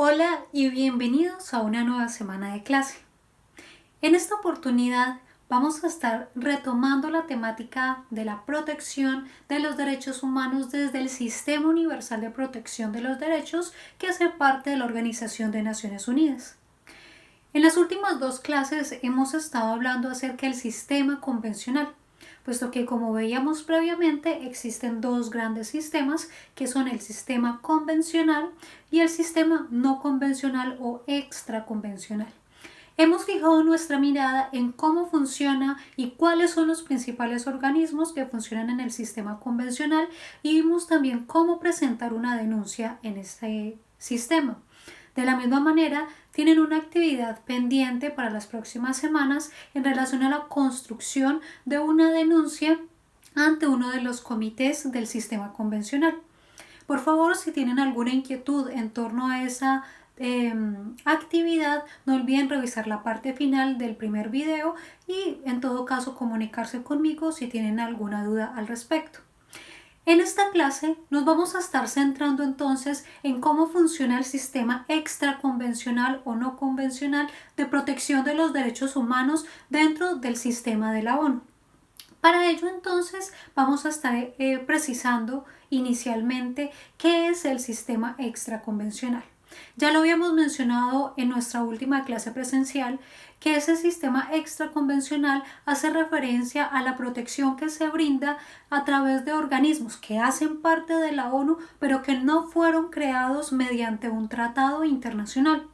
Hola y bienvenidos a una nueva semana de clase. En esta oportunidad vamos a estar retomando la temática de la protección de los derechos humanos desde el Sistema Universal de Protección de los Derechos que hace parte de la Organización de Naciones Unidas. En las últimas dos clases hemos estado hablando acerca del sistema convencional, puesto que como veíamos previamente existen dos grandes sistemas que son el sistema convencional y el sistema no convencional o extraconvencional. Hemos fijado nuestra mirada en cómo funciona y cuáles son los principales organismos que funcionan en el sistema convencional y vimos también cómo presentar una denuncia en este sistema. De la misma manera, tienen una actividad pendiente para las próximas semanas en relación a la construcción de una denuncia ante uno de los comités del sistema convencional. Por favor, si tienen alguna inquietud en torno a esa actividad, no olviden revisar la parte final del primer video y en todo caso comunicarse conmigo si tienen alguna duda al respecto. En esta clase nos vamos a estar centrando entonces en cómo funciona el sistema extraconvencional o no convencional de protección de los derechos humanos dentro del sistema de la ONU. Para ello entonces vamos a estar precisando inicialmente qué es el sistema extraconvencional. Ya lo habíamos mencionado en nuestra última clase presencial que ese sistema extraconvencional hace referencia a la protección que se brinda a través de organismos que hacen parte de la ONU pero que no fueron creados mediante un tratado internacional.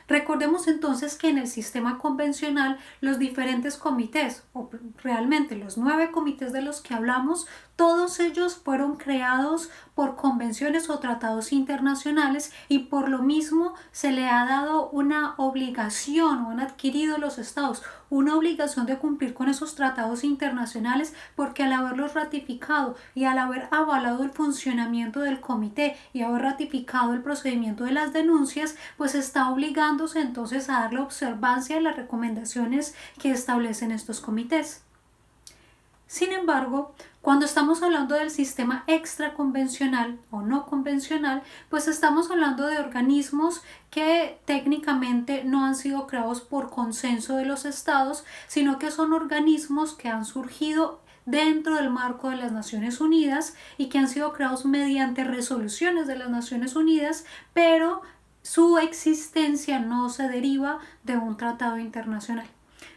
Recordemos entonces que en el sistema convencional los diferentes comités, o realmente los 9 comités de los que hablamos, todos ellos fueron creados por convenciones o tratados internacionales y por lo mismo se le ha dado una obligación o han adquirido los estados una obligación de cumplir con esos tratados internacionales porque al haberlos ratificado y al haber avalado el funcionamiento del comité y haber ratificado el procedimiento de las denuncias, pues está obligándose entonces a darle observancia a las recomendaciones que establecen estos comités. Sin embargo, cuando estamos hablando del sistema extraconvencional o no convencional, pues estamos hablando de organismos que técnicamente no han sido creados por consenso de los estados, sino que son organismos que han surgido dentro del marco de las Naciones Unidas y que han sido creados mediante resoluciones de las Naciones Unidas, pero su existencia no se deriva de un tratado internacional.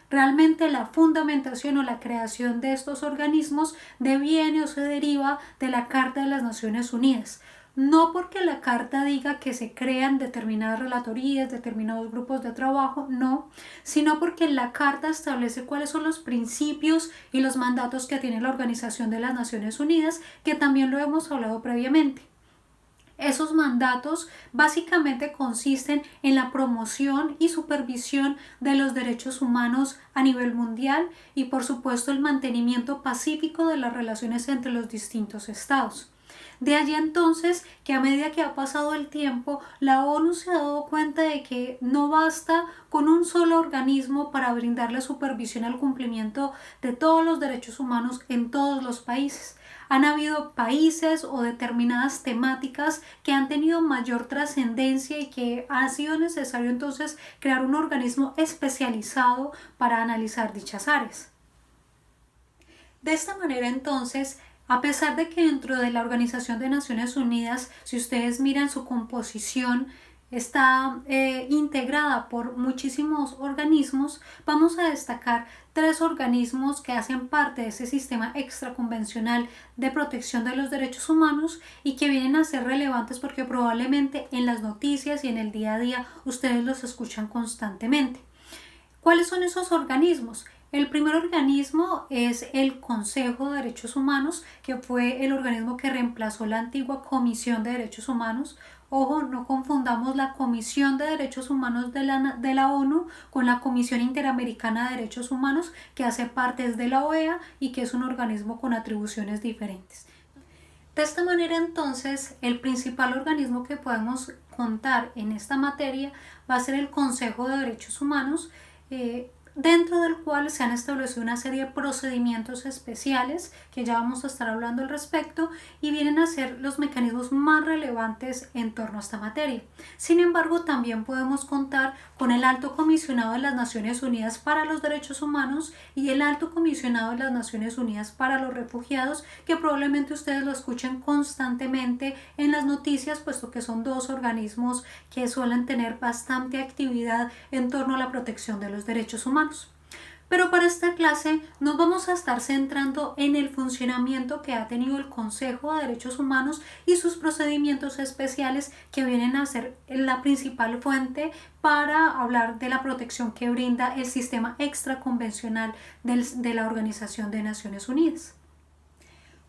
Realmente la fundamentación o la creación de estos organismos deviene o se deriva de la Carta de las Naciones Unidas. No porque la Carta diga que se crean determinadas relatorías, determinados grupos de trabajo, no, sino porque la Carta establece cuáles son los principios y los mandatos que tiene la Organización de las Naciones Unidas, que también lo hemos hablado previamente. Esos mandatos básicamente consisten en la promoción y supervisión de los derechos humanos a nivel mundial y por supuesto el mantenimiento pacífico de las relaciones entre los distintos estados. De allí entonces que a medida que ha pasado el tiempo, la ONU se ha dado cuenta de que no basta con un solo organismo para brindarle supervisión al cumplimiento de todos los derechos humanos en todos los países. Han habido países o determinadas temáticas que han tenido mayor trascendencia y que ha sido necesario entonces crear un organismo especializado para analizar dichas áreas. De esta manera entonces, a pesar de que dentro de la Organización de Naciones Unidas, si ustedes miran su composición, está integrada por muchísimos organismos, vamos a destacar 3 organismos que hacen parte de ese sistema extraconvencional de protección de los derechos humanos y que vienen a ser relevantes porque probablemente en las noticias y en el día a día ustedes los escuchan constantemente. ¿Cuáles son esos organismos? El primer organismo es el Consejo de Derechos Humanos, que fue el organismo que reemplazó la antigua Comisión de Derechos Humanos. Ojo, no confundamos la Comisión de Derechos Humanos de la ONU con la Comisión Interamericana de Derechos Humanos, que hace parte de la OEA y que es un organismo con atribuciones diferentes. De esta manera entonces, el principal organismo que podemos contar en esta materia va a ser el Consejo de Derechos Humanos. dentro del cual se han establecido una serie de procedimientos especiales que ya vamos a estar hablando al respecto y vienen a ser los mecanismos más relevantes en torno a esta materia. Sin embargo, también podemos contar con el Alto Comisionado de las Naciones Unidas para los Derechos Humanos y el Alto Comisionado de las Naciones Unidas para los Refugiados, que probablemente ustedes lo escuchen constantemente en las noticias, puesto que son dos organismos que suelen tener bastante actividad en torno a la protección de los derechos humanos. Pero para esta clase nos vamos a estar centrando en el funcionamiento que ha tenido el Consejo de Derechos Humanos y sus procedimientos especiales, que vienen a ser la principal fuente para hablar de la protección que brinda el sistema extraconvencional de la Organización de Naciones Unidas.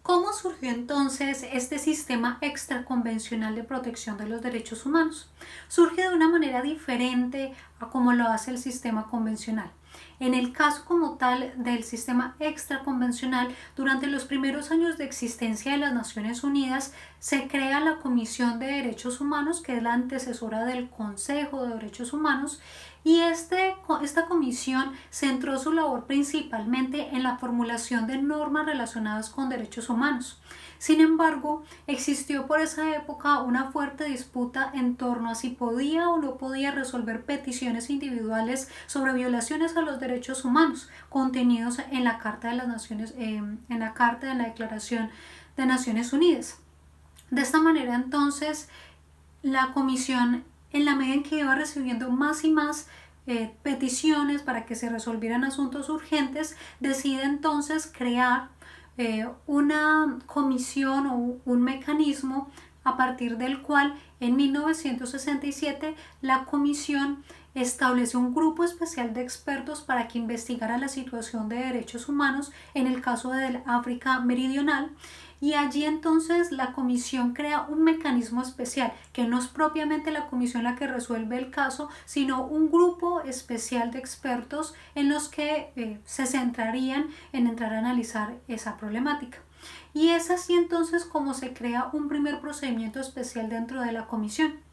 ¿Cómo surgió entonces este sistema extraconvencional de protección de los derechos humanos? Surge de una manera diferente a como lo hace el sistema convencional. En el caso como tal del sistema extraconvencional, durante los primeros años de existencia de las Naciones Unidas, se crea la Comisión de Derechos Humanos, que es la antecesora del Consejo de Derechos Humanos, y esta comisión centró su labor principalmente en la formulación de normas relacionadas con derechos humanos. Sin embargo, existió por esa época una fuerte disputa en torno a si podía o no podía resolver peticiones individuales sobre violaciones a los derechos humanos contenidos en la Carta de las Naciones, en la Declaración de Naciones Unidas. De esta manera, entonces, la comisión, en la medida en que iba recibiendo más y más peticiones para que se resolvieran asuntos urgentes, decide entonces crear una comisión o un mecanismo a partir del cual en 1967 la comisión estableció un grupo especial de expertos para que investigara la situación de derechos humanos en el caso del África Meridional. Y allí entonces la comisión crea un mecanismo especial, que no es propiamente la comisión la que resuelve el caso, sino un grupo especial de expertos en los que se centrarían en entrar a analizar esa problemática. Y es así entonces como se crea un primer procedimiento especial dentro de la comisión.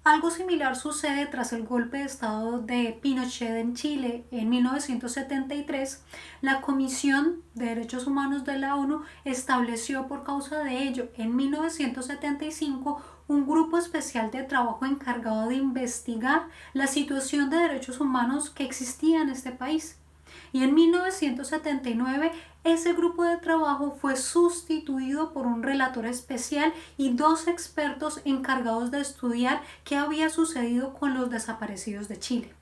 Algo similar sucede tras el golpe de estado de Pinochet en Chile en 1973. La Comisión de Derechos Humanos de la ONU estableció por causa de ello en 1975 un grupo especial de trabajo encargado de investigar la situación de derechos humanos que existía en este país. Y en 1979 ese grupo de trabajo fue sustituido por un relator especial y dos expertos encargados de estudiar qué había sucedido con los desaparecidos de Chile.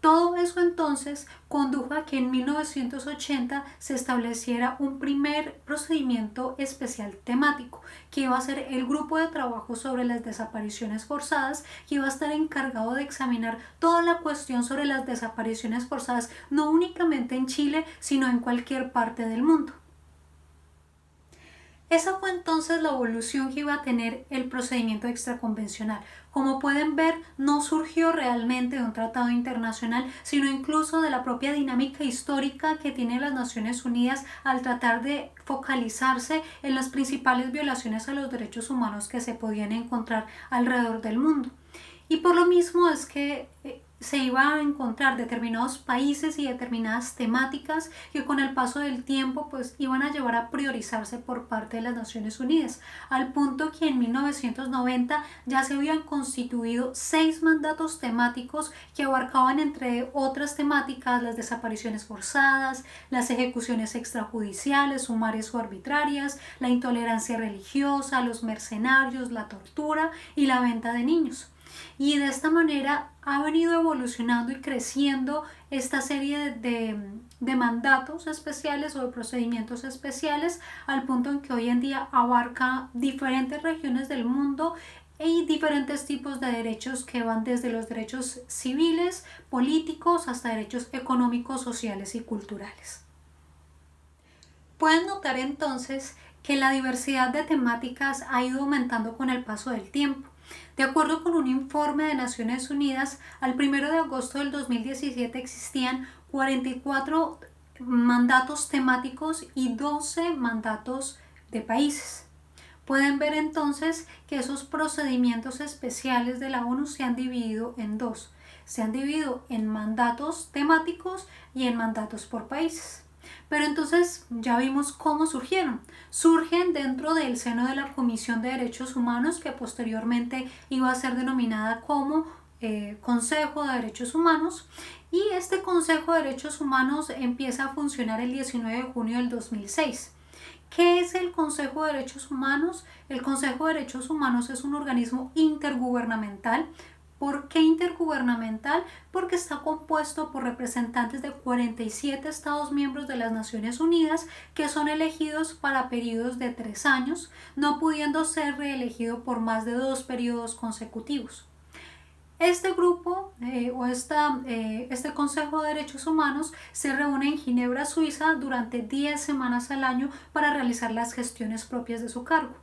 Todo eso entonces condujo a que en 1980 se estableciera un primer procedimiento especial temático, que iba a ser el grupo de trabajo sobre las desapariciones forzadas, que iba a estar encargado de examinar toda la cuestión sobre las desapariciones forzadas, no únicamente en Chile, sino en cualquier parte del mundo. Esa fue entonces la evolución que iba a tener el procedimiento extraconvencional. Como pueden ver, no surgió realmente de un tratado internacional, sino incluso de la propia dinámica histórica que tienen las Naciones Unidas al tratar de focalizarse en las principales violaciones a los derechos humanos que se podían encontrar alrededor del mundo. Y por lo mismo es que se iba a encontrar determinados países y determinadas temáticas que con el paso del tiempo pues iban a llevar a priorizarse por parte de las Naciones Unidas, al punto que en 1990 ya se habían constituido 6 mandatos temáticos que abarcaban, entre otras temáticas, las desapariciones forzadas, las ejecuciones extrajudiciales, sumarias o arbitrarias, la intolerancia religiosa, los mercenarios, la tortura y la venta de niños. Y de esta manera ha venido evolucionando y creciendo esta serie de mandatos especiales o de procedimientos especiales, al punto en que hoy en día abarca diferentes regiones del mundo y diferentes tipos de derechos que van desde los derechos civiles, políticos, hasta derechos económicos, sociales y culturales. Pueden notar entonces que la diversidad de temáticas ha ido aumentando con el paso del tiempo. De acuerdo con un informe de Naciones Unidas, al 1 de agosto del 2017 existían 44 mandatos temáticos y 12 mandatos de países. Pueden ver entonces que esos procedimientos especiales de la ONU se han dividido en dos. se han dividido en mandatos temáticos y en mandatos por países. Pero entonces ya vimos cómo surgieron. Surgen dentro del seno de la Comisión de Derechos Humanos, que posteriormente iba a ser denominada como Consejo de Derechos Humanos, y este Consejo de Derechos Humanos empieza a funcionar el 19 de junio del 2006. ¿Qué es el Consejo de Derechos Humanos? El Consejo de Derechos Humanos es un organismo intergubernamental. ¿Por qué intergubernamental? Porque está compuesto por representantes de 47 Estados miembros de las Naciones Unidas que son elegidos para periodos de 3 años, no pudiendo ser reelegido por más de 2 periodos consecutivos. Este grupo este Consejo de Derechos Humanos se reúne en Ginebra, Suiza, durante 10 semanas al año para realizar las gestiones propias de su cargo.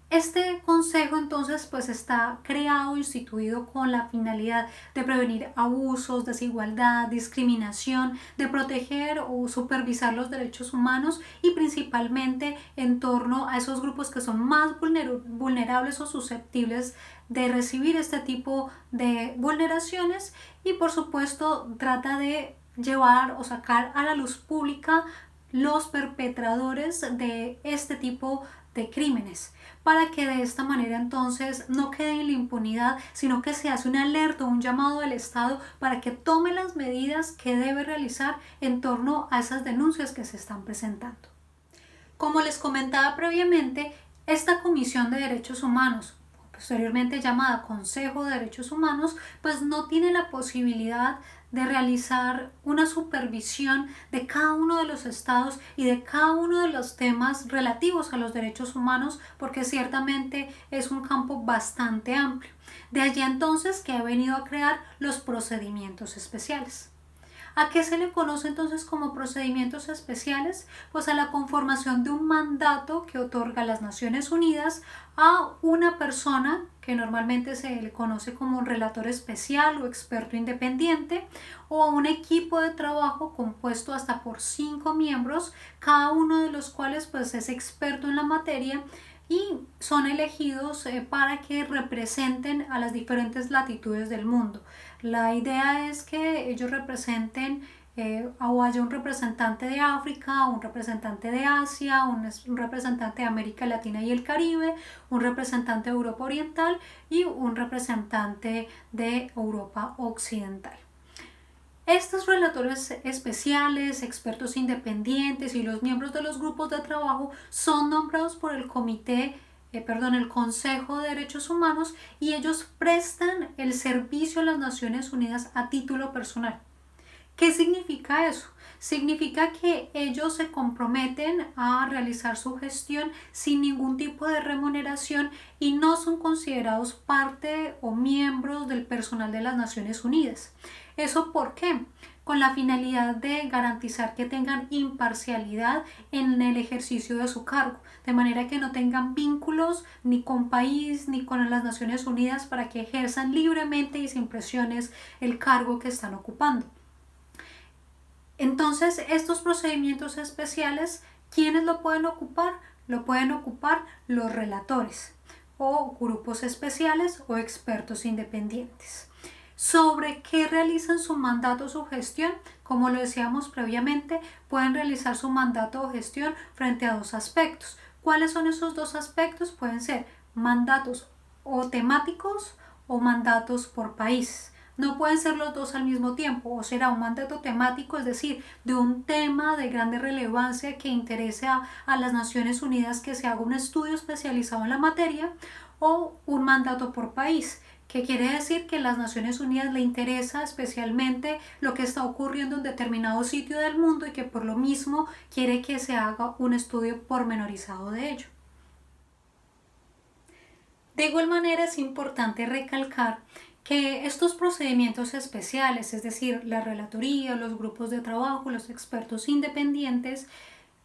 Este consejo entonces pues está creado, instituido con la finalidad de prevenir abusos, desigualdad, discriminación, de proteger o supervisar los derechos humanos y principalmente en torno a esos grupos que son más vulnerables o susceptibles de recibir este tipo de vulneraciones, y por supuesto trata de llevar o sacar a la luz pública los perpetradores de este tipo de crímenes, para que de esta manera entonces no quede en la impunidad, sino que se hace una alerta, un llamado al Estado para que tome las medidas que debe realizar en torno a esas denuncias que se están presentando. Como les comentaba previamente, esta Comisión de Derechos Humanos, posteriormente llamada Consejo de Derechos Humanos, pues no tiene la posibilidad de realizar una supervisión de cada uno de los estados y de cada uno de los temas relativos a los derechos humanos, porque ciertamente es un campo bastante amplio. De allí entonces que ha venido a crear los procedimientos especiales. ¿A qué se le conoce entonces como procedimientos especiales? Pues a la conformación de un mandato que otorga las Naciones Unidas a una persona que normalmente se le conoce como un relator especial o experto independiente, o a un equipo de trabajo compuesto hasta por 5 miembros, cada uno de los cuales pues es experto en la materia y son elegidos para que representen a las diferentes latitudes del mundo. La idea es que ellos representen o haya un representante de África, un representante de Asia, un representante de América Latina y el Caribe, un representante de Europa Oriental y un representante de Europa Occidental. Estos relatores especiales, expertos independientes y los miembros de los grupos de trabajo son nombrados por el el Consejo de Derechos Humanos, y ellos prestan el servicio a las Naciones Unidas a título personal. ¿Qué significa eso? Significa que ellos se comprometen a realizar su gestión sin ningún tipo de remuneración y no son considerados parte o miembros del personal de las Naciones Unidas. ¿Eso por qué? Con la finalidad de garantizar que tengan imparcialidad en el ejercicio de su cargo, de manera que no tengan vínculos ni con país ni con las Naciones Unidas, para que ejerzan libremente y sin presiones el cargo que están ocupando. Entonces, estos procedimientos especiales, ¿quiénes lo pueden ocupar? Lo pueden ocupar los relatores o grupos especiales o expertos independientes. ¿Sobre qué realizan su mandato o su gestión? Como lo decíamos previamente, pueden realizar su mandato o gestión frente a 2 aspectos. ¿Cuáles son esos 2 aspectos? Pueden ser mandatos o temáticos o mandatos por país. No pueden ser los 2 al mismo tiempo, o será un mandato temático, es decir, de un tema de grande relevancia que interese a las Naciones Unidas, que se haga un estudio especializado en la materia, o un mandato por país, que quiere decir que a las Naciones Unidas le interesa especialmente lo que está ocurriendo en determinado sitio del mundo y que por lo mismo quiere que se haga un estudio pormenorizado de ello. De igual manera, es importante recalcar que estos procedimientos especiales, es decir, la relatoría, los grupos de trabajo, los expertos independientes,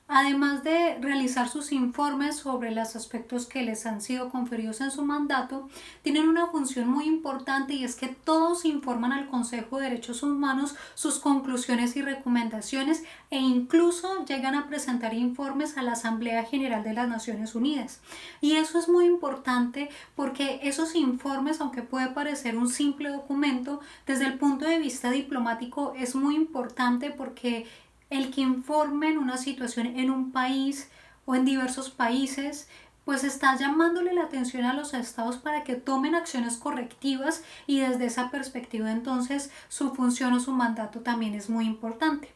Además de realizar sus informes sobre los aspectos que les han sido conferidos en su mandato, tienen una función muy importante y es que todos informan al Consejo de Derechos Humanos sus conclusiones y recomendaciones e incluso llegan a presentar informes a la Asamblea General de las Naciones Unidas. Y eso es muy importante porque esos informes, aunque puede parecer un simple documento, desde el punto de vista diplomático es muy importante porque el que informen una situación en un país o en diversos países, pues está llamándole la atención a los estados para que tomen acciones correctivas y desde esa perspectiva entonces su función o su mandato también es muy importante.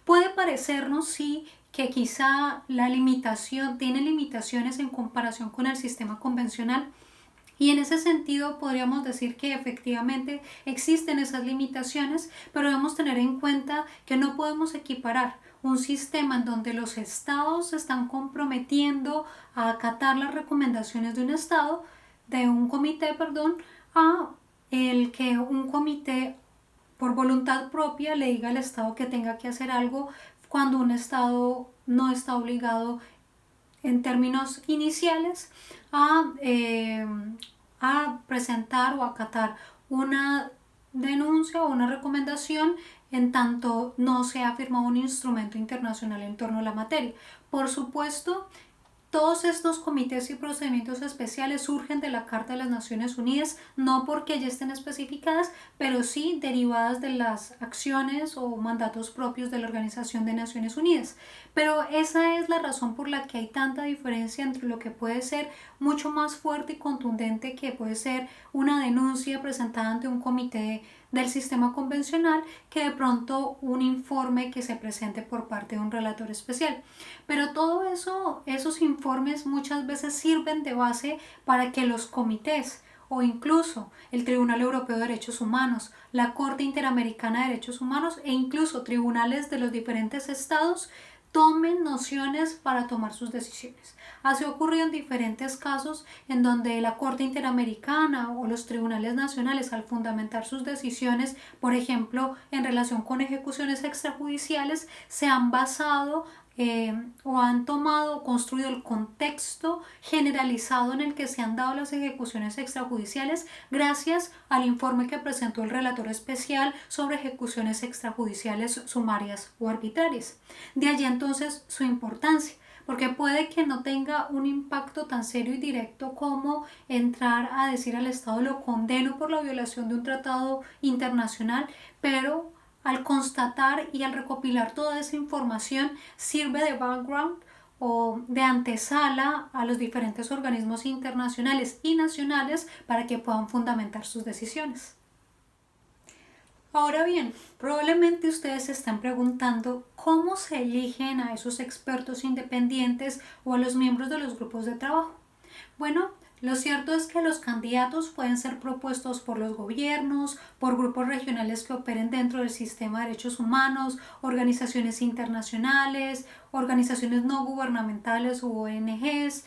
Puede parecernos, sí, que quizá la limitación tiene limitaciones en comparación con el sistema convencional, y en ese sentido podríamos decir que efectivamente existen esas limitaciones, pero debemos tener en cuenta que no podemos equiparar un sistema en donde los estados se están comprometiendo a acatar las recomendaciones de un estado, de un comité, perdón, a el que un comité por voluntad propia le diga al estado que tenga que hacer algo cuando un estado no está obligado en términos iniciales a, a presentar o acatar una denuncia o una recomendación en tanto no se ha firmado un instrumento internacional en torno a la materia. Por supuesto, todos estos comités y procedimientos especiales surgen de la Carta de las Naciones Unidas, no porque ya estén especificadas, pero sí derivadas de las acciones o mandatos propios de la Organización de Naciones Unidas. Pero esa es la razón por la que hay tanta diferencia entre lo que puede ser mucho más fuerte y contundente, que puede ser una denuncia presentada ante un comité del sistema convencional, que de pronto un informe que se presente por parte de un relator especial. Pero todo eso, esos informes muchas veces sirven de base para que los comités o incluso el Tribunal Europeo de Derechos Humanos, la Corte Interamericana de Derechos Humanos e incluso tribunales de los diferentes estados tomen nociones para tomar sus decisiones. Así ha ocurrido en diferentes casos en donde la Corte Interamericana o los tribunales nacionales, al fundamentar sus decisiones, por ejemplo, en relación con ejecuciones extrajudiciales, se han basado o han tomado o construido el contexto generalizado en el que se han dado las ejecuciones extrajudiciales gracias al informe que presentó el relator especial sobre ejecuciones extrajudiciales sumarias o arbitrarias. De allí entonces su importancia, porque puede que no tenga un impacto tan serio y directo como entrar a decir al Estado lo condeno por la violación de un tratado internacional, pero al constatar y al recopilar toda esa información sirve de background o de antesala a los diferentes organismos internacionales y nacionales para que puedan fundamentar sus decisiones. Ahora bien, probablemente ustedes se están preguntando cómo se eligen a esos expertos independientes o a los miembros de los grupos de trabajo. Bueno, lo cierto es que los candidatos pueden ser propuestos por los gobiernos, por grupos regionales que operen dentro del sistema de derechos humanos, organizaciones internacionales, organizaciones no gubernamentales u ONGs,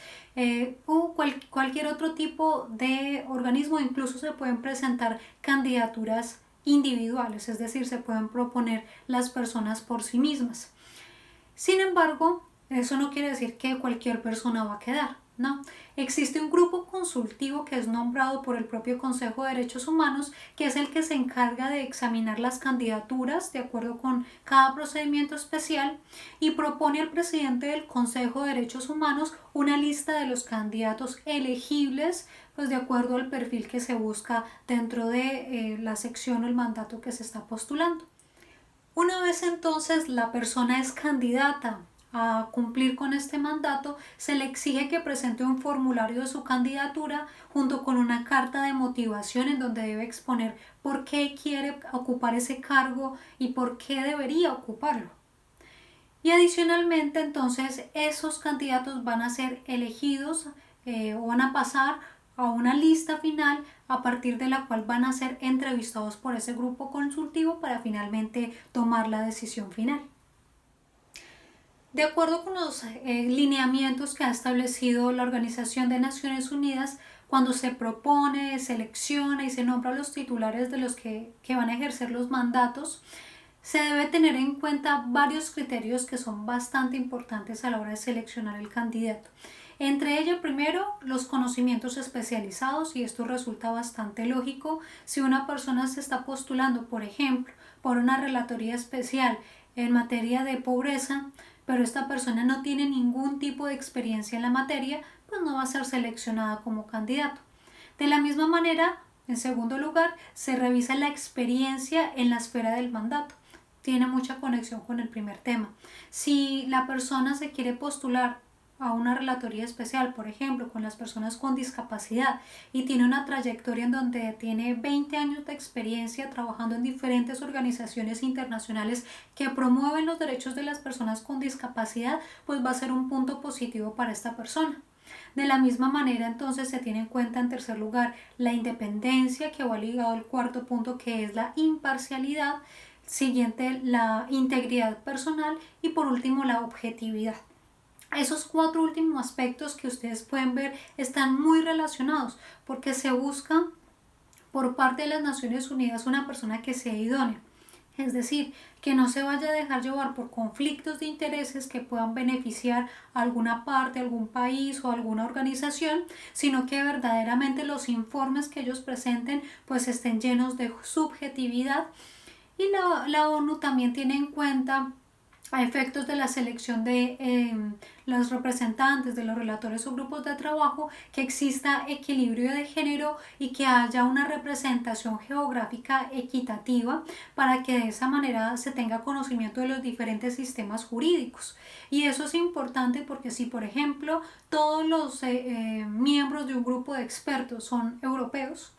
o cualquier otro tipo de organismo. Incluso se pueden presentar candidaturas individuales, es decir, se pueden proponer las personas por sí mismas. Sin embargo, eso no quiere decir que cualquier persona va a quedar, ¿no? Existe un grupo consultivo que es nombrado por el propio Consejo de Derechos Humanos, que es el que se encarga de examinar las candidaturas de acuerdo con cada procedimiento especial y propone al presidente del Consejo de Derechos Humanos una lista de los candidatos elegibles, pues de acuerdo al perfil que se busca dentro de la sección o el mandato que se está postulando. Una vez entonces la persona es candidata a cumplir con este mandato, se le exige que presente un formulario de su candidatura junto con una carta de motivación en donde debe exponer por qué quiere ocupar ese cargo y por qué debería ocuparlo. Y adicionalmente entonces esos candidatos van a ser elegidos o van a pasar a una lista final a partir de la cual van a ser entrevistados por ese grupo consultivo para finalmente tomar la decisión final. De acuerdo con los lineamientos que ha establecido la Organización de Naciones Unidas, cuando se propone, selecciona y se nombra a los titulares de los que van a ejercer los mandatos, Se debe tener en cuenta varios criterios que son bastante importantes a la hora de seleccionar el candidato. Entre ellos, primero, los conocimientos especializados, y esto resulta bastante lógico si una persona se está postulando, por ejemplo, por una relatoría especial en materia de pobreza, pero esta persona no tiene ningún tipo de experiencia en la materia, pues no va a ser seleccionada como candidato. De la misma manera, en segundo lugar, se revisa la experiencia en la esfera del mandato. Tiene mucha conexión con el primer tema. Si la persona se quiere postular a una relatoría especial, por ejemplo, con las personas con discapacidad y tiene una trayectoria en donde tiene 20 años de experiencia trabajando en diferentes organizaciones internacionales que promueven los derechos de las personas con discapacidad, pues va a ser un punto positivo para esta persona. De la misma manera, entonces, se tiene en cuenta en tercer lugar la independencia, que va ligado al cuarto punto, que es la imparcialidad. Siguiente, la integridad personal y por último la objetividad. Esos cuatro últimos aspectos que ustedes pueden ver están muy relacionados porque se busca por parte de las Naciones Unidas una persona que sea idónea. Es decir, que no se vaya a dejar llevar por conflictos de intereses que puedan beneficiar a alguna parte, algún país o alguna organización, sino que verdaderamente los informes que ellos presenten pues estén llenos de subjetividad. Y la ONU también tiene en cuenta a efectos de la selección de los representantes, de los relatores o grupos de trabajo, que exista equilibrio de género y que haya una representación geográfica equitativa para que de esa manera se tenga conocimiento de los diferentes sistemas jurídicos. Y eso es importante porque si, por ejemplo, todos los miembros de un grupo de expertos son europeos,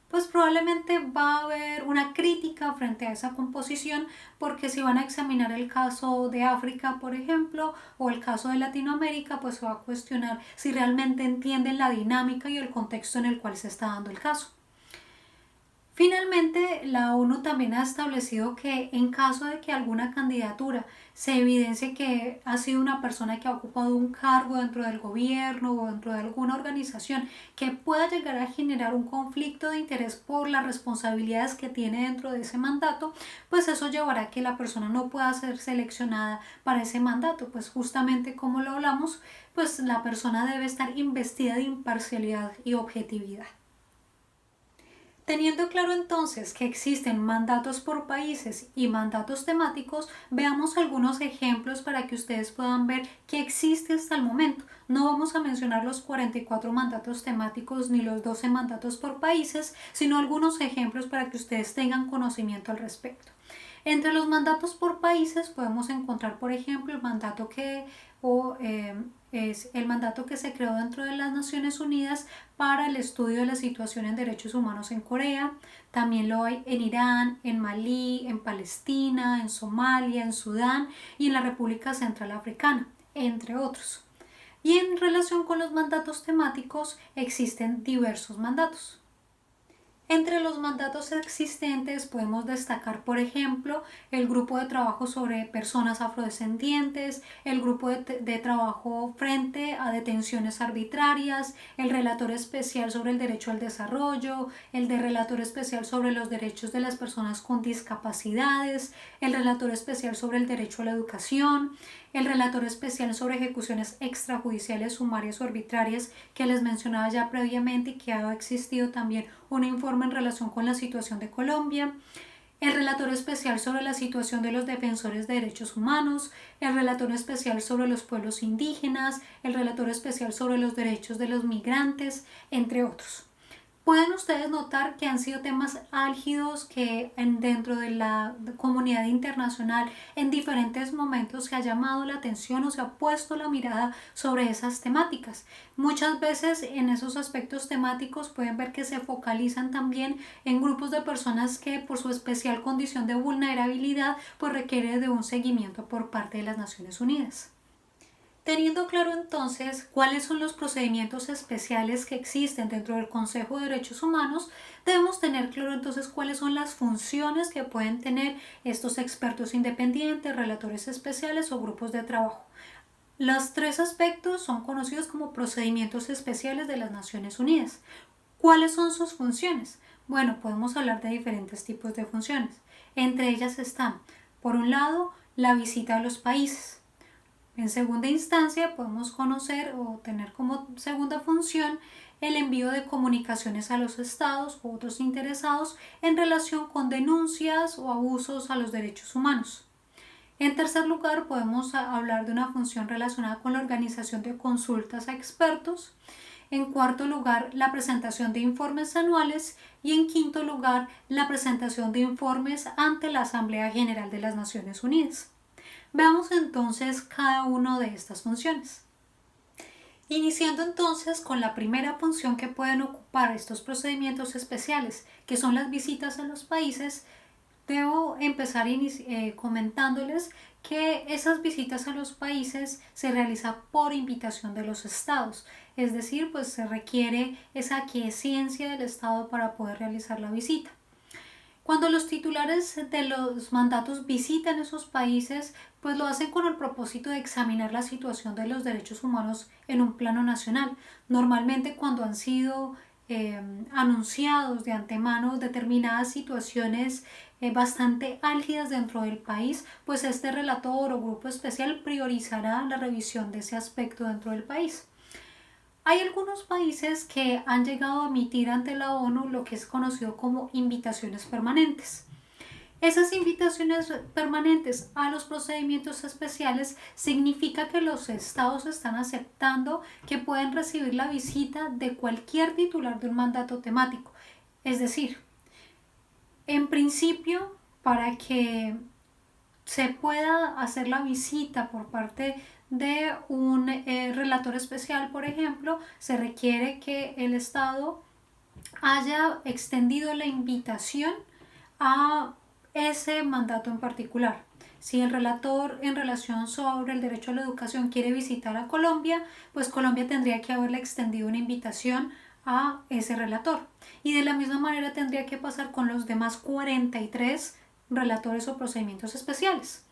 pues probablemente va a haber una crítica frente a esa composición, porque si van a examinar el caso de África, por ejemplo, o el caso de Latinoamérica, pues se va a cuestionar si realmente entienden la dinámica y el contexto en el cual se está dando el caso. Finalmente, la ONU también ha establecido que en caso de que alguna candidatura se evidencie que ha sido una persona que ha ocupado un cargo dentro del gobierno o dentro de alguna organización que pueda llegar a generar un conflicto de interés por las responsabilidades que tiene dentro de ese mandato, pues eso llevará a que la persona no pueda ser seleccionada para ese mandato, pues justamente como lo hablamos, pues la persona debe estar investida de imparcialidad y objetividad. Teniendo claro entonces que existen mandatos por países y mandatos temáticos, veamos algunos ejemplos para que ustedes puedan ver qué existe hasta el momento. No vamos a mencionar los 44 mandatos temáticos ni los 12 mandatos por países, sino algunos ejemplos para que ustedes tengan conocimiento al respecto. Entre los mandatos por países podemos encontrar, por ejemplo, el mandato es el mandato que se creó dentro de las Naciones Unidas para el estudio de la situación en derechos humanos en Corea. También lo hay en Irán, en Malí, en Palestina, en Somalia, en Sudán y en la República Central Africana, entre otros. Y en relación con los mandatos temáticos existen diversos mandatos. Entre los mandatos existentes podemos destacar, por ejemplo, el grupo de trabajo sobre personas afrodescendientes, el grupo de trabajo frente a detenciones arbitrarias, el relator especial sobre el derecho al desarrollo, el de relator especial sobre los derechos de las personas con discapacidades, el relator especial sobre el derecho a la educación, el relator especial sobre ejecuciones extrajudiciales, sumarias o arbitrarias que les mencionaba ya previamente y que ha existido también un informe en relación con la situación de Colombia, el relator especial sobre la situación de los defensores de derechos humanos, el relator especial sobre los pueblos indígenas, el relator especial sobre los derechos de los migrantes, entre otros. Pueden ustedes notar que han sido temas álgidos que dentro de la comunidad internacional en diferentes momentos se ha llamado la atención o se ha puesto la mirada sobre esas temáticas. Muchas veces en esos aspectos temáticos pueden ver que se focalizan también en grupos de personas que por su especial condición de vulnerabilidad pues requiere de un seguimiento por parte de las Naciones Unidas. Teniendo claro entonces cuáles son los procedimientos especiales que existen dentro del Consejo de Derechos Humanos, debemos tener claro entonces cuáles son las funciones que pueden tener estos expertos independientes, relatores especiales o grupos de trabajo. Los tres aspectos son conocidos como procedimientos especiales de las Naciones Unidas. ¿Cuáles son sus funciones? Bueno, podemos hablar de diferentes tipos de funciones. Entre ellas están, por un lado, la visita a los países. En segunda instancia, podemos conocer o tener como segunda función el envío de comunicaciones a los estados u otros interesados en relación con denuncias o abusos a los derechos humanos. En tercer lugar, podemos hablar de una función relacionada con la organización de consultas a expertos. En cuarto lugar, la presentación de informes anuales. Y en quinto lugar, la presentación de informes ante la Asamblea General de las Naciones Unidas. Veamos entonces cada una de estas funciones. Iniciando entonces con la primera función que pueden ocupar estos procedimientos especiales, que son las visitas a los países, debo empezar comentándoles que esas visitas a los países se realizan por invitación de los estados, es decir, pues se requiere esa aquiescencia del estado para poder realizar la visita. Cuando los titulares de los mandatos visitan esos países, pues lo hacen con el propósito de examinar la situación de los derechos humanos en un plano nacional. Normalmente cuando han sido anunciados de antemano determinadas situaciones bastante álgidas dentro del país, pues este relator o grupo especial priorizará la revisión de ese aspecto dentro del país. Hay algunos países que han llegado a emitir ante la ONU lo que es conocido como invitaciones permanentes. Esas invitaciones permanentes a los procedimientos especiales significa que los estados están aceptando que pueden recibir la visita de cualquier titular de un mandato temático. Es decir, en principio, para que se pueda hacer la visita por parte de un relator especial, por ejemplo, se requiere que el Estado haya extendido la invitación a ese mandato en particular. Si el relator en relación sobre el derecho a la educación quiere visitar a Colombia, pues Colombia tendría que haberle extendido una invitación a ese relator. Y de la misma manera tendría que pasar con los demás 43 relatores o procedimientos especiales.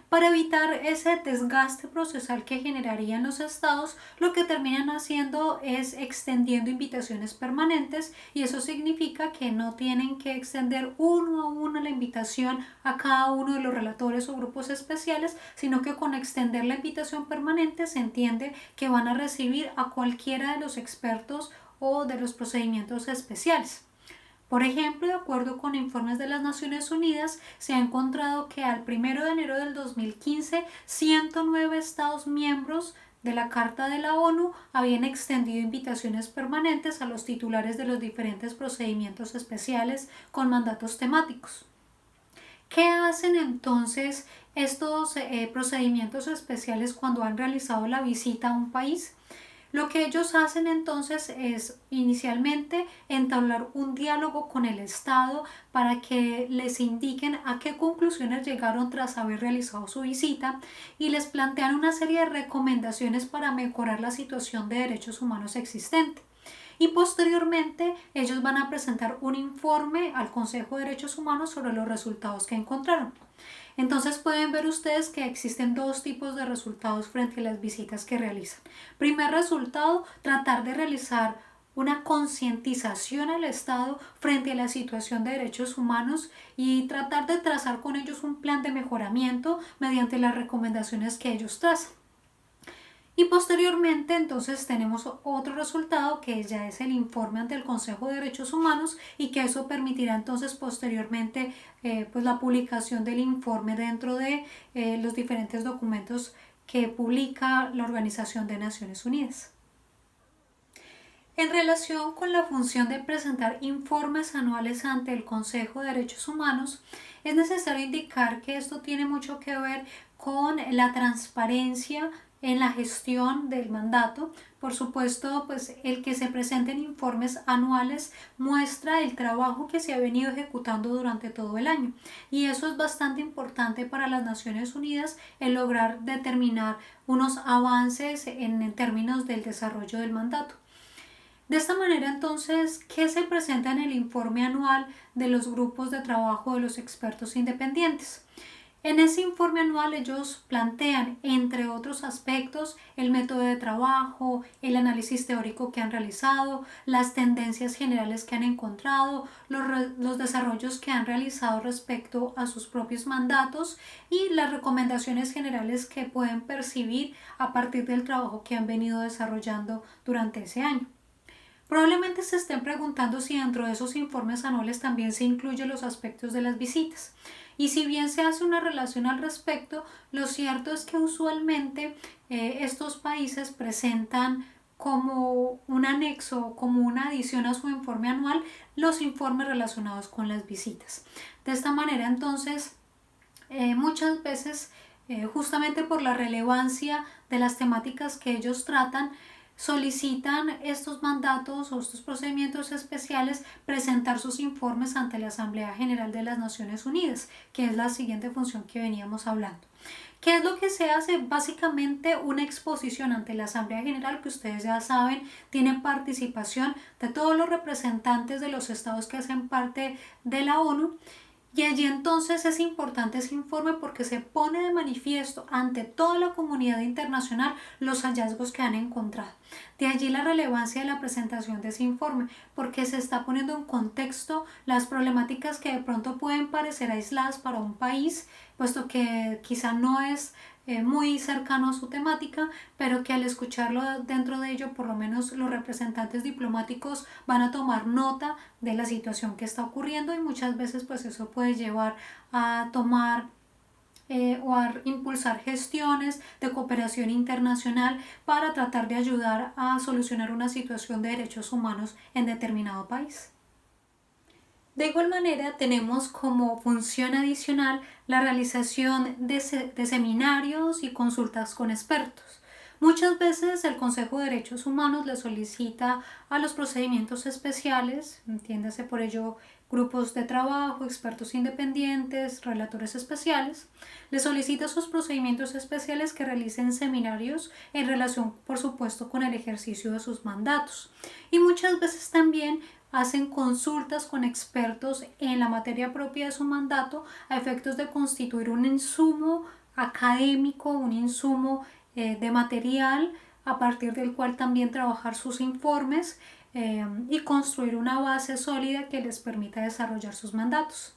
Para evitar ese desgaste procesal que generarían los estados, lo que terminan haciendo es extendiendo invitaciones permanentes, y eso significa que no tienen que extender uno a uno la invitación a cada uno de los relatores o grupos especiales, sino que con extender la invitación permanente se entiende que van a recibir a cualquiera de los expertos o de los procedimientos especiales. Por ejemplo, de acuerdo con informes de las Naciones Unidas, se ha encontrado que al 1 de enero del 2015, 109 Estados miembros de la Carta de la ONU habían extendido invitaciones permanentes a los titulares de los diferentes procedimientos especiales con mandatos temáticos. ¿Qué hacen entonces estos procedimientos especiales cuando han realizado la visita a un país? Lo que ellos hacen entonces es inicialmente entablar un diálogo con el Estado para que les indiquen a qué conclusiones llegaron tras haber realizado su visita, y les plantean una serie de recomendaciones para mejorar la situación de derechos humanos existente. Y posteriormente ellos van a presentar un informe al Consejo de Derechos Humanos sobre los resultados que encontraron. Entonces pueden ver ustedes que existen dos tipos de resultados frente a las visitas que realizan. Primer resultado, tratar de realizar una concientización al Estado frente a la situación de derechos humanos y tratar de trazar con ellos un plan de mejoramiento mediante las recomendaciones que ellos trazan. Y posteriormente entonces tenemos otro resultado que ya es el informe ante el Consejo de Derechos Humanos, y que eso permitirá entonces posteriormente pues la publicación del informe dentro de los diferentes documentos que publica la Organización de Naciones Unidas. En relación con la función de presentar informes anuales ante el Consejo de Derechos Humanos, es necesario indicar que esto tiene mucho que ver con la transparencia en la gestión del mandato. Por supuesto, pues el que se presenten informes anuales muestra el trabajo que se ha venido ejecutando durante todo el año, y eso es bastante importante para las Naciones Unidas, el lograr determinar unos avances en términos del desarrollo del mandato. De esta manera, entonces, ¿qué se presenta en el informe anual de los grupos de trabajo de los expertos independientes? En ese informe anual ellos plantean, entre otros aspectos, el método de trabajo, el análisis teórico que han realizado, las tendencias generales que han encontrado, los desarrollos que han realizado respecto a sus propios mandatos y las recomendaciones generales que pueden percibir a partir del trabajo que han venido desarrollando durante ese año. Probablemente se estén preguntando si dentro de esos informes anuales también se incluyen los aspectos de las visitas. Y si bien se hace una relación al respecto, lo cierto es que usualmente estos países presentan como un anexo, como una adición a su informe anual, los informes relacionados con las visitas. De esta manera, entonces, muchas veces, justamente por la relevancia de las temáticas que ellos tratan, solicitan estos mandatos o estos procedimientos especiales presentar sus informes ante la Asamblea General de las Naciones Unidas, que es la siguiente función que veníamos hablando. ¿Qué es lo que se hace? Básicamente una exposición ante la Asamblea General, que ustedes ya saben, tienen participación de todos los representantes de los estados que hacen parte de la ONU. Y allí entonces es importante ese informe porque se pone de manifiesto ante toda la comunidad internacional los hallazgos que han encontrado. De allí la relevancia de la presentación de ese informe, porque se está poniendo en contexto las problemáticas que de pronto pueden parecer aisladas para un país, puesto que quizá no es muy cercano a su temática, pero que al escucharlo dentro de ello, por lo menos los representantes diplomáticos van a tomar nota de la situación que está ocurriendo y muchas veces pues eso puede llevar a tomar o a impulsar gestiones de cooperación internacional para tratar de ayudar a solucionar una situación de derechos humanos en determinado país. De igual manera, tenemos como función adicional la realización de seminarios y consultas con expertos. Muchas veces el Consejo de Derechos Humanos le solicita a los procedimientos especiales, entiéndase por ello grupos de trabajo, expertos independientes, relatores especiales, le solicita a sus procedimientos especiales que realicen seminarios en relación, por supuesto, con el ejercicio de sus mandatos. Y muchas veces también hacen consultas con expertos en la materia propia de su mandato a efectos de constituir un insumo académico, un insumo de material a partir del cual también trabajar sus informes y construir una base sólida que les permita desarrollar sus mandatos.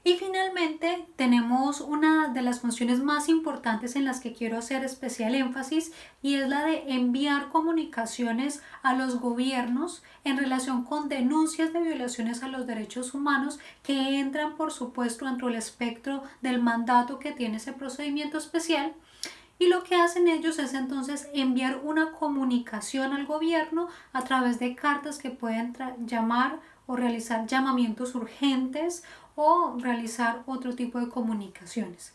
Y finalmente tenemos una de las funciones más importantes en las que quiero hacer especial énfasis y es la de enviar comunicaciones a los gobiernos en relación con denuncias de violaciones a los derechos humanos que entran por supuesto dentro del espectro del mandato que tiene ese procedimiento especial. Y lo que hacen ellos es entonces enviar una comunicación al gobierno a través de cartas que pueden llamar o realizar llamamientos urgentes o realizar otro tipo de comunicaciones.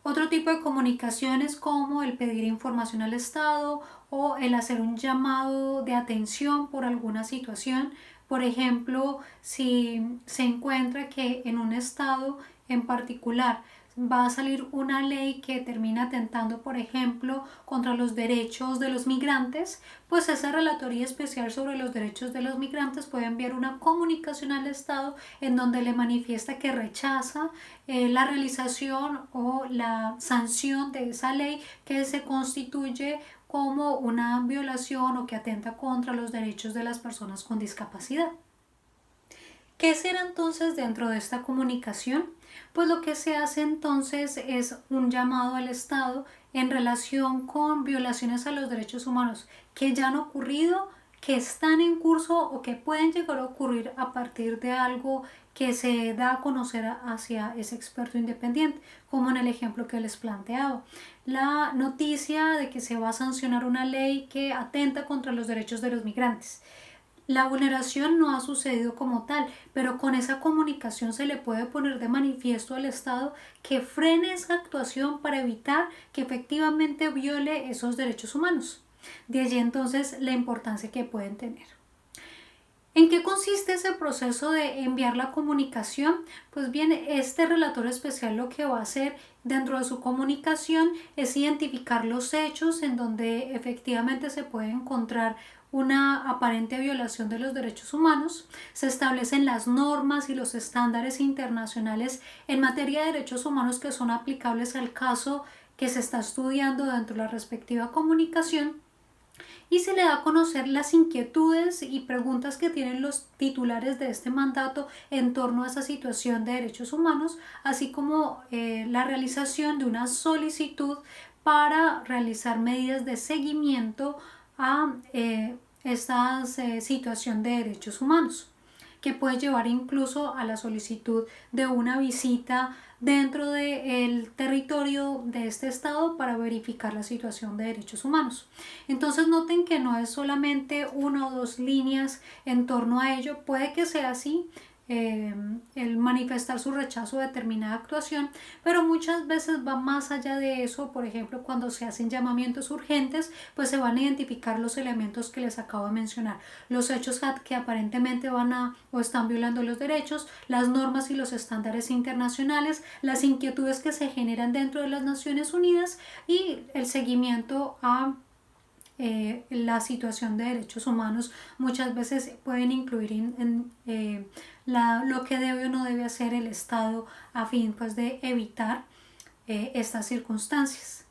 Otro tipo de comunicaciones como el pedir información al Estado o el hacer un llamado de atención por alguna situación. Por ejemplo, si se encuentra que en un estado en particular va a salir una ley que termina atentando, por ejemplo, contra los derechos de los migrantes, pues esa Relatoría Especial sobre los Derechos de los Migrantes puede enviar una comunicación al Estado en donde le manifiesta que rechaza la realización o la sanción de esa ley que se constituye como una violación o que atenta contra los derechos de las personas con discapacidad. ¿Qué será entonces dentro de esta comunicación? Pues lo que se hace entonces es un llamado al Estado en relación con violaciones a los derechos humanos que ya han ocurrido, que están en curso o que pueden llegar a ocurrir a partir de algo que se da a conocer hacia ese experto independiente, como en el ejemplo que les planteaba. La noticia de que se va a sancionar una ley que atenta contra los derechos de los migrantes. La vulneración no ha sucedido como tal, pero con esa comunicación se le puede poner de manifiesto al Estado que frene esa actuación para evitar que efectivamente viole esos derechos humanos. De allí entonces la importancia que pueden tener. ¿En qué consiste ese proceso de enviar la comunicación? Pues bien, este relator especial lo que va a hacer dentro de su comunicación es identificar los hechos en donde efectivamente se puede encontrar una aparente violación de los derechos humanos. Se establecen las normas y los estándares internacionales en materia de derechos humanos que son aplicables al caso que se está estudiando dentro de la respectiva comunicación, y se le da a conocer las inquietudes y preguntas que tienen los titulares de este mandato en torno a esa situación de derechos humanos, así como la realización de una solicitud para realizar medidas de seguimiento a esta situación de derechos humanos, que puede llevar incluso a la solicitud de una visita dentro del territorio de este estado para verificar la situación de derechos humanos. Entonces noten que no es solamente una o dos líneas en torno a ello, puede que sea así, el manifestar su rechazo a determinada actuación, pero muchas veces va más allá de eso. Por ejemplo, cuando se hacen llamamientos urgentes, pues se van a identificar los elementos que les acabo de mencionar, los hechos que aparentemente van a o están violando los derechos, las normas y los estándares internacionales, las inquietudes que se generan dentro de las Naciones Unidas y el seguimiento a la situación de derechos humanos. Muchas veces pueden incluir lo que debe o no debe hacer el Estado a fin pues de evitar estas circunstancias.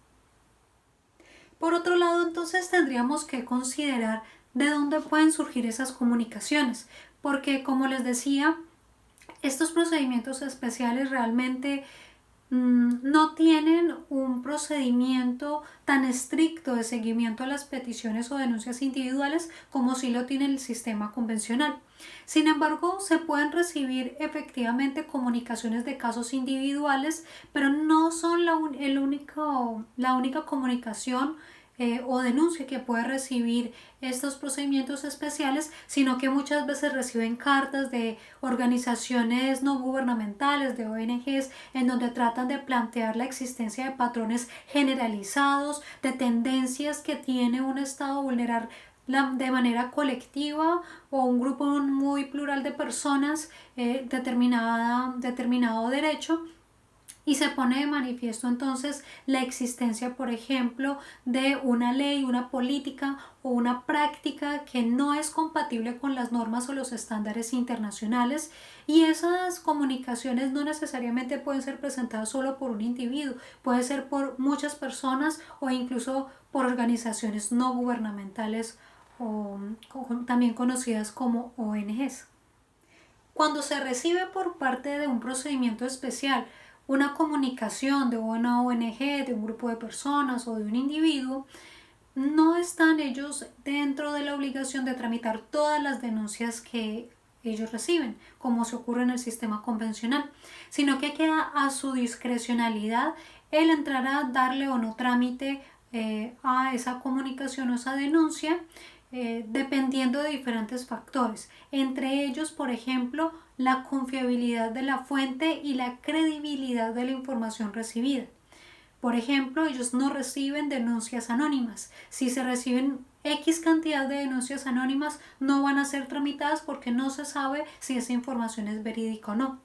Por otro lado, entonces tendríamos que considerar de dónde pueden surgir esas comunicaciones, porque como les decía, estos procedimientos especiales realmente no tienen un procedimiento tan estricto de seguimiento a las peticiones o denuncias individuales como sí lo tiene el sistema convencional. Sin embargo, se pueden recibir efectivamente comunicaciones de casos individuales, pero no son la única comunicación o denuncia que puede recibir estos procedimientos especiales, sino que muchas veces reciben cartas de organizaciones no gubernamentales, de ONGs, en donde tratan de plantear la existencia de patrones generalizados, de tendencias que tiene un Estado a vulnerar de manera colectiva o un grupo muy plural de personas determinado derecho. Y se pone de manifiesto entonces la existencia, por ejemplo, de una ley, una política o una práctica que no es compatible con las normas o los estándares internacionales, y esas comunicaciones no necesariamente pueden ser presentadas solo por un individuo, puede ser por muchas personas o incluso por organizaciones no gubernamentales o también conocidas como ONGs. Cuando se recibe por parte de un procedimiento especial una comunicación de una ONG, de un grupo de personas o de un individuo, no están ellos dentro de la obligación de tramitar todas las denuncias que ellos reciben, como se ocurre en el sistema convencional, sino que queda a su discrecionalidad el entrar a darle o no trámite a esa comunicación o esa denuncia, dependiendo de diferentes factores, entre ellos, por ejemplo, la confiabilidad de la fuente y la credibilidad de la información recibida. Por ejemplo, ellos no reciben denuncias anónimas. Si se reciben X cantidad de denuncias anónimas, no van a ser tramitadas porque no se sabe si esa información es verídica o no.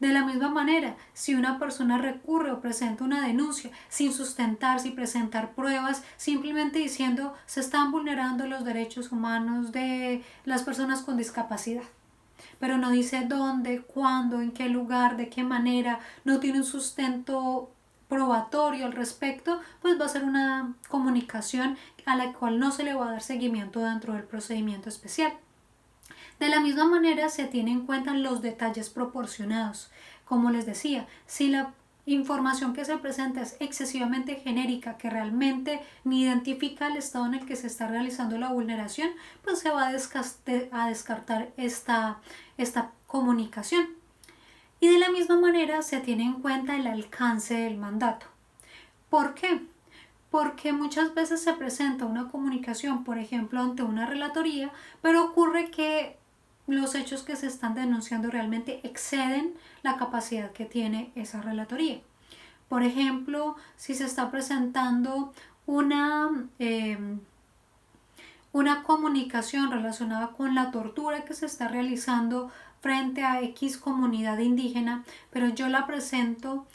De la misma manera, si una persona recurre o presenta una denuncia sin sustentar, sin presentar pruebas, simplemente diciendo se están vulnerando los derechos humanos de las personas con discapacidad, pero no dice dónde, cuándo, en qué lugar, de qué manera, no tiene un sustento probatorio al respecto, pues va a ser una comunicación a la cual no se le va a dar seguimiento dentro del procedimiento especial. De la misma manera se tienen en cuenta los detalles proporcionados. Como les decía, si la información que se presenta es excesivamente genérica, que realmente ni identifica el estado en el que se está realizando la vulneración, pues se va a descartar esta comunicación. Y de la misma manera se tiene en cuenta el alcance del mandato. ¿Por qué? Porque muchas veces se presenta una comunicación, por ejemplo, ante una relatoría, pero ocurre que los hechos que se están denunciando realmente exceden la capacidad que tiene esa relatoría. Por ejemplo, si se está presentando una una comunicación relacionada con la tortura que se está realizando frente a X comunidad indígena, pero yo la presento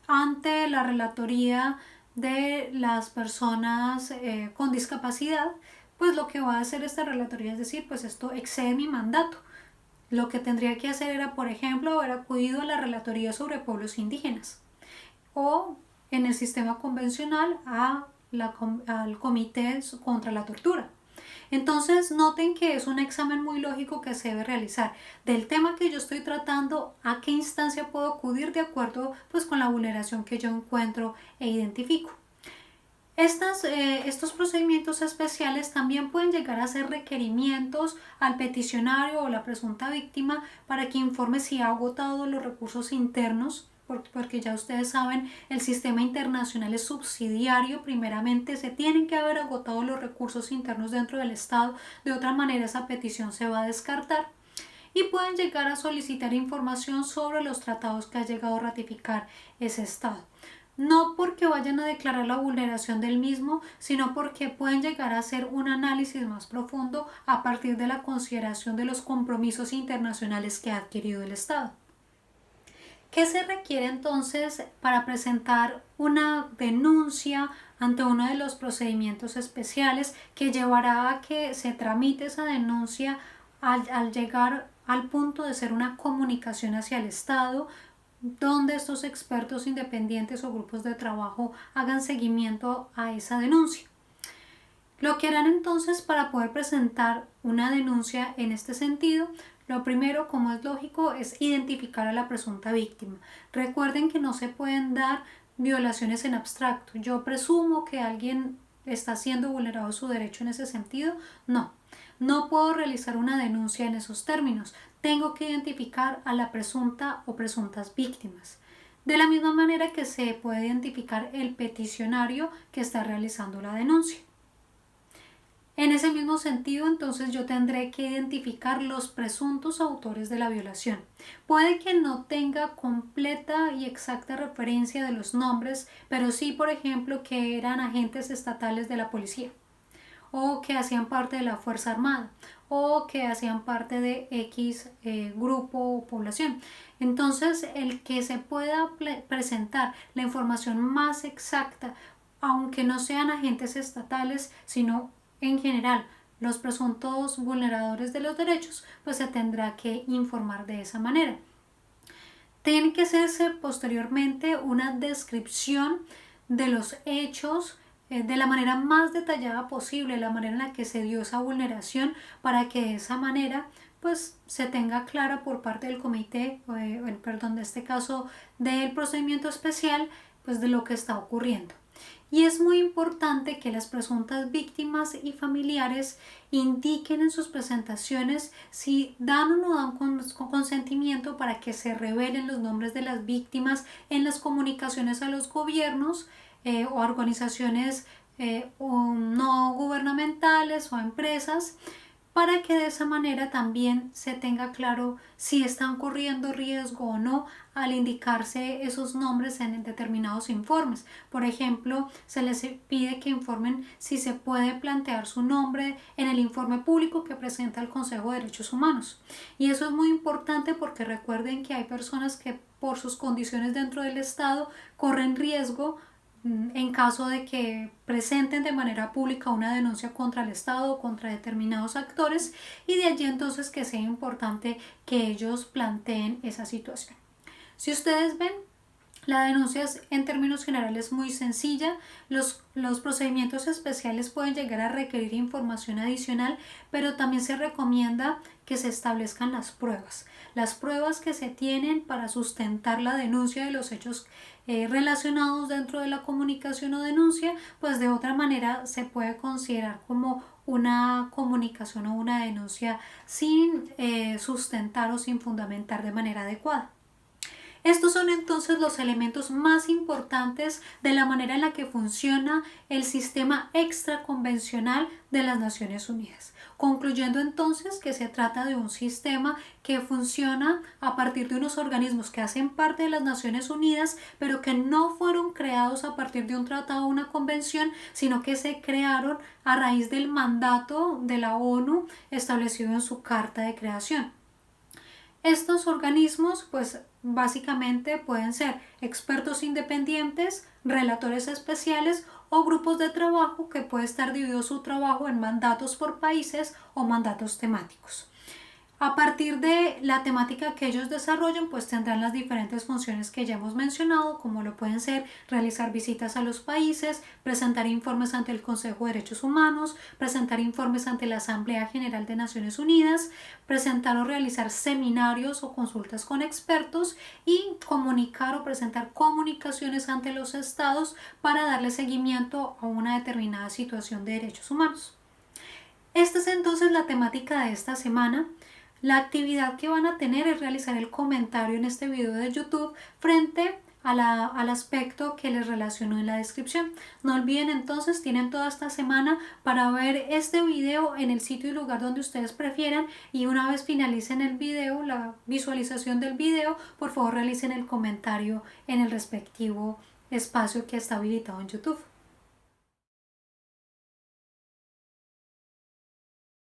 ante la relatoría de las personas con discapacidad, pues lo que va a hacer esta relatoría es decir, pues esto excede mi mandato. Lo que tendría que hacer era, por ejemplo, haber acudido a la relatoría sobre pueblos indígenas o en el sistema convencional al Comité contra la Tortura. Entonces noten que es un examen muy lógico que se debe realizar del tema que yo estoy tratando, a qué instancia puedo acudir de acuerdo pues con la vulneración que yo encuentro e identifico. Estos procedimientos especiales también pueden llegar a ser requerimientos al peticionario o la presunta víctima para que informe si ha agotado los recursos internos, porque ya ustedes saben, el sistema internacional es subsidiario. Primeramente se tienen que haber agotado los recursos internos dentro del Estado, de otra manera esa petición se va a descartar. Y pueden llegar a solicitar información sobre los tratados que ha llegado a ratificar ese Estado. No porque vayan a declarar la vulneración del mismo, sino porque pueden llegar a hacer un análisis más profundo a partir de la consideración de los compromisos internacionales que ha adquirido el Estado. ¿Qué se requiere entonces para presentar una denuncia ante uno de los procedimientos especiales que llevará a que se tramite esa denuncia al llegar al punto de ser una comunicación hacia el Estado, donde estos expertos independientes o grupos de trabajo hagan seguimiento a esa denuncia? Lo que harán entonces para poder presentar una denuncia en este sentido, lo primero, como es lógico, es identificar a la presunta víctima. Recuerden que no se pueden dar violaciones en abstracto. Yo presumo que alguien está siendo vulnerado su derecho en ese sentido. No puedo realizar una denuncia en esos términos. Tengo que identificar a la presunta o presuntas víctimas. De la misma manera que se puede identificar el peticionario que está realizando la denuncia. En ese mismo sentido, entonces yo tendré que identificar los presuntos autores de la violación. Puede que no tenga completa y exacta referencia de los nombres, pero sí, por ejemplo, que eran agentes estatales de la policía, o que hacían parte de la Fuerza Armada, o que hacían parte de X grupo o población. Entonces, el que se pueda presentar la información más exacta, aunque no sean agentes estatales, sino en general los presuntos vulneradores de los derechos, pues se tendrá que informar de esa manera. Tiene que hacerse posteriormente una descripción de los hechos de la manera más detallada posible, la manera en la que se dio esa vulneración, para que de esa manera pues se tenga clara por parte del comité, de este caso del procedimiento especial, pues de lo que está ocurriendo. Y es muy importante que las presuntas víctimas y familiares indiquen en sus presentaciones si dan o no dan consentimiento para que se revelen los nombres de las víctimas en las comunicaciones a los gobiernos o organizaciones no gubernamentales o empresas, para que de esa manera también se tenga claro si están corriendo riesgo o no al indicarse esos nombres en determinados informes. Por ejemplo, se les pide que informen si se puede plantear su nombre en el informe público que presenta el Consejo de Derechos Humanos. Y eso es muy importante porque recuerden que hay personas que por sus condiciones dentro del Estado corren riesgo en caso de que presenten de manera pública una denuncia contra el Estado o contra determinados actores, y de allí entonces que sea importante que ellos planteen esa situación. Si ustedes ven, la denuncia es en términos generales muy sencilla. Los procedimientos especiales pueden llegar a requerir información adicional, pero también se recomienda que se establezcan las pruebas que se tienen para sustentar la denuncia de los hechos relacionados dentro de la comunicación o denuncia, pues de otra manera se puede considerar como una comunicación o una denuncia sin sustentar o sin fundamentar de manera adecuada. Estos son entonces los elementos más importantes de la manera en la que funciona el sistema extraconvencional de las Naciones Unidas. Concluyendo entonces que se trata de un sistema que funciona a partir de unos organismos que hacen parte de las Naciones Unidas, pero que no fueron creados a partir de un tratado o una convención, sino que se crearon a raíz del mandato de la ONU establecido en su Carta de Creación. Estos organismos, pues básicamente pueden ser expertos independientes, relatores especiales o grupos de trabajo que puede estar dividido su trabajo en mandatos por países o mandatos temáticos. A partir de la temática que ellos desarrollan, pues tendrán las diferentes funciones que ya hemos mencionado, como lo pueden ser realizar visitas a los países, presentar informes ante el Consejo de Derechos Humanos, presentar informes ante la Asamblea General de Naciones Unidas, presentar o realizar seminarios o consultas con expertos y comunicar o presentar comunicaciones ante los estados para darle seguimiento a una determinada situación de derechos humanos. Esta es entonces la temática de esta semana. La actividad que van a tener es realizar el comentario en este video de YouTube frente al aspecto que les relaciono en la descripción. No olviden entonces, tienen toda esta semana para ver este video en el sitio y lugar donde ustedes prefieran, y una vez finalicen el video, la visualización del video, por favor realicen el comentario en el respectivo espacio que está habilitado en YouTube.